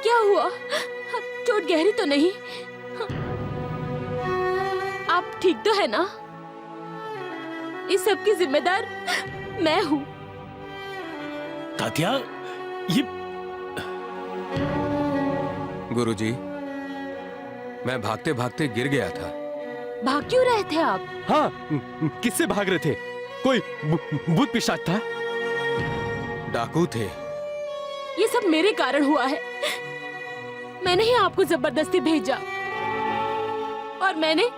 क्या हुआ? चोट गहरी तो नहीं? आप ठीक तो है ना? इस सब की जिम्मेदार मैं हूँ। तात्या, ये गुरुजी, मैं भागते भागते गिर गया था। भाग क्यों रहे थे आप? हाँ, किससे भाग रहे थे? कोई भूत पिशाच था? डाकू थे। ये सब मेरे कारण हुआ है। मैंने ही आपको जबरदस्ती भेजा और मैंने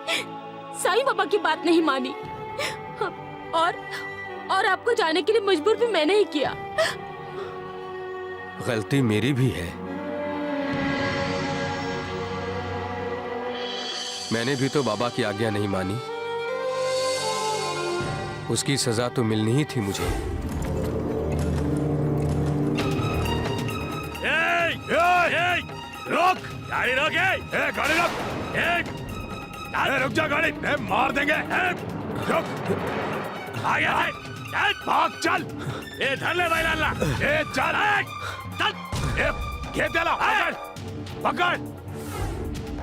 साईं बाबा की बात नहीं मानी और आपको जाने के लिए मजबूर भी मैंने ही किया। गलती मेरी भी है। मैंने भी तो बाबा की आज्ञा नहीं मानी। उसकी सजा तो मिलनी ही थी मुझे। रोक! गाड़ी रोक! गाड़ी रोक! रुक जा गाड़ी! मार देंगे! रुक! आगे से! भाग चल! धर ले भाई लाला! चल! चल! घेर दे लो! पकड़!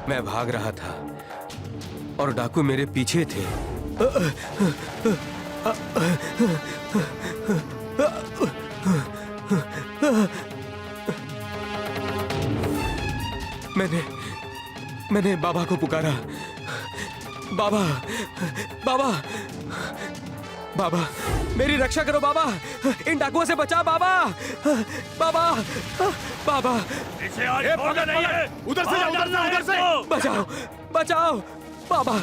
मैं भाग रहा था और डाकू मेरे पीछे थे। मैंने बाबा को पुकारा। बाबा, बाबा, बाबा, मेरी रक्षा करो बाबा! इन डाकुओं से बचा बाबा! बाबा, बाबा! इसे आज छोड़ना नहीं है! उधर से जाओ, उधर से! बचाओ, बचाओ, बाबा!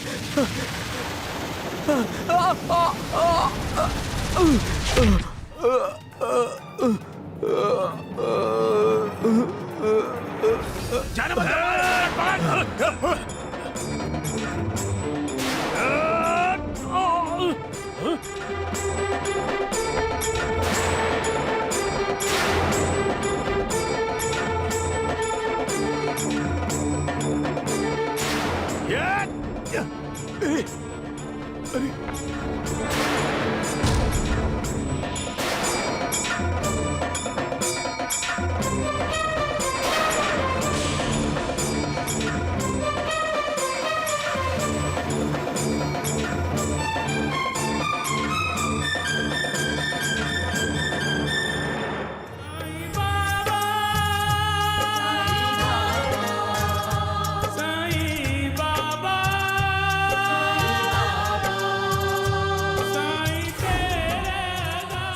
जाने मत!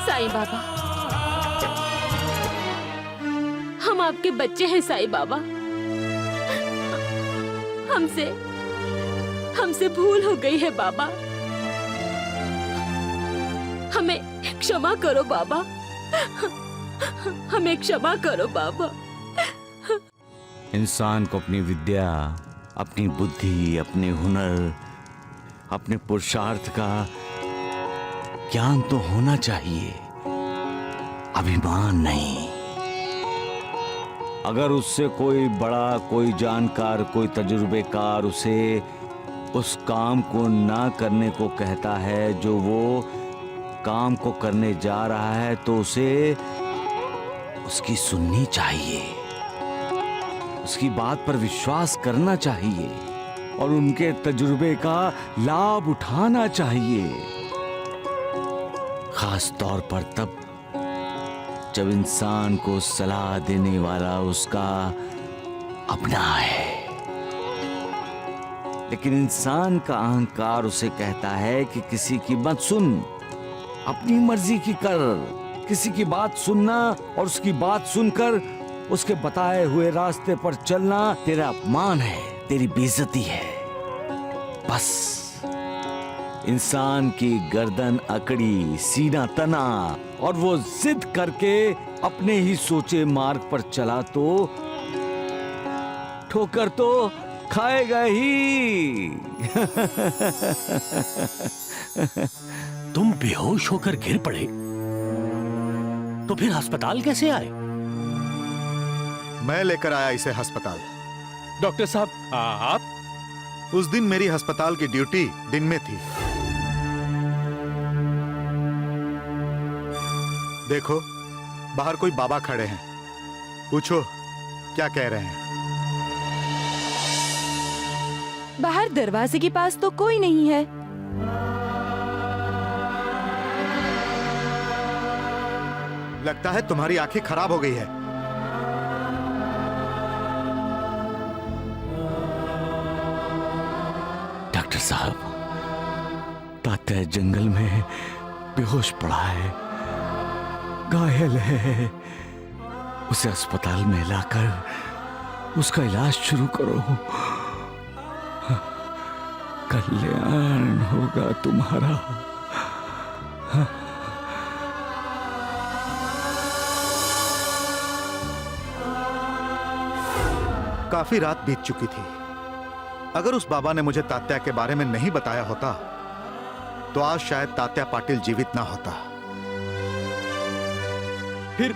साईं बाबा, हम आपके बच्चे हैं साईं बाबा। हमसे भूल हो गई है बाबा। हमें क्षमा करो बाबा। हमें क्षमा करो बाबा। इंसान को अपनी विद्या, अपनी बुद्धि, अपने हुनर, अपने पुरुषार्थ का ज्ञान तो होना चाहिए, अभिमान नहीं। अगर उससे कोई बड़ा, कोई जानकार, कोई तजुर्बेकार उसे उस काम को ना करने को कहता है जो वो काम को करने जा रहा है, तो उसे उसकी सुननी चाहिए, उसकी बात पर विश्वास करना चाहिए और उनके तजुर्बे का लाभ उठाना चाहिए। खास तौर पर तब जब इंसान को सलाह देने वाला उसका अपना है। लेकिन इंसान का अहंकार उसे कहता है कि किसी की मत सुन, अपनी मर्जी की कर। किसी की बात सुनना और उसकी बात सुनकर उसके बताए हुए रास्ते पर चलना तेरा अपमान है, तेरी बेइज्जती है। बस इंसान की गर्दन अकड़ी, सीना तना और वो जिद करके अपने ही सोचे मार्ग पर चला तो ठोकर तो खाएगा ही। तुम बेहोश होकर गिर पड़े तो फिर अस्पताल कैसे आए? मैं लेकर आया इसे अस्पताल। डॉक्टर साहब, आप? उस दिन मेरी अस्पताल की ड्यूटी दिन में थी। देखो, बाहर कोई बाबा खड़े हैं। पूछो क्या कह रहे हैं? बाहर दरवाजे के पास तो कोई नहीं है। लगता है तुम्हारी आंखें खराब हो गई है। डॉक्टर साहब, तात्या जंगल में बेहोश पड़ा है, घायल है। उसे अस्पताल में लाकर उसका इलाज शुरू करो। कल्याण होगा तुम्हारा। काफी रात बीत चुकी थी। अगर उस बाबा ने मुझे तात्या के बारे में नहीं बताया होता तो आज शायद तात्या पाटिल जीवित ना होता। फिर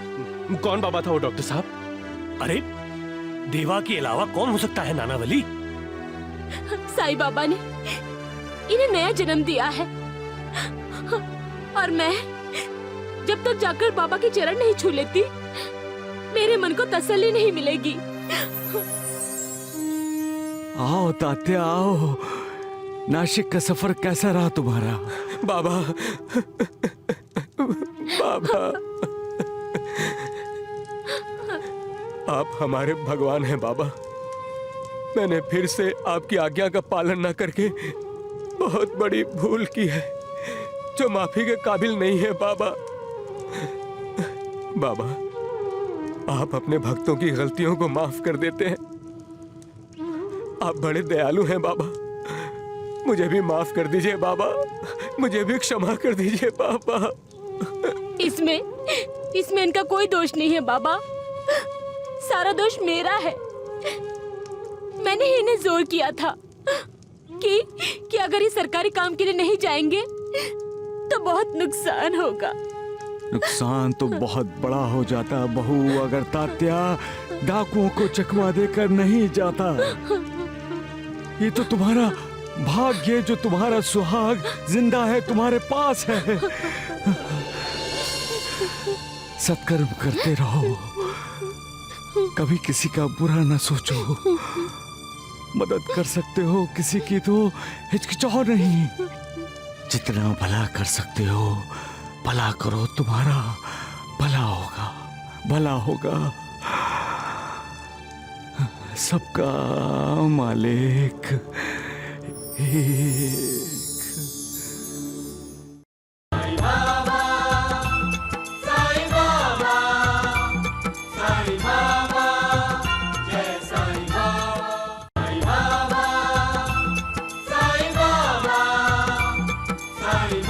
कौन बाबा था वो डॉक्टर साहब? अरे देवा के अलावा कौन हो सकता है नानावली? साईं बाबा ने इन्हें नया जन्म दिया है और मैं जब तक जाकर बाबा के चरण नहीं छू लेती मेरे मन को तसल्ली नहीं मिलेगी। आओ तात्या आओ। नासिक का सफर कैसा रहा तुम्हारा? बाबा, बाबा, आप हमारे भगवान हैं बाबा। मैंने फिर से आपकी आज्ञा का पालन न करके बहुत बड़ी भूल की है जो माफी के काबिल नहीं है बाबा। बाबा, आप अपने भक्तों की गलतियों को माफ कर देते हैं। आप बड़े दयालु हैं बाबा। मुझे भी माफ कर दीजिए बाबा, मुझे भी क्षमा कर दीजिए बाबा। इसमें इनका कोई दोष नहीं है बाबा, सारा दोष मेरा है। मैंने ही इन्हें जोर किया था कि अगर ये सरकारी काम के लिए नहीं जाएंगे तो बहुत नुकसान होगा। नुकसान तो बहुत बड़ा हो जाता बहू अगर तात्या डाकुओं को चकमा देकर नहीं जाता। ये तो तुम्हारा भाग्य, जो तुम्हारा सुहाग जिंदा है, तुम्हारे पास है। सत्कर्म करते रहो, कभी किसी का बुरा ना सोचो। मदद कर सकते हो किसी की तो हिचकिचाओ नहीं। जितना भला कर सकते हो भला करो, तुम्हारा भला होगा, भला होगा। सबका मालिक एक। Sai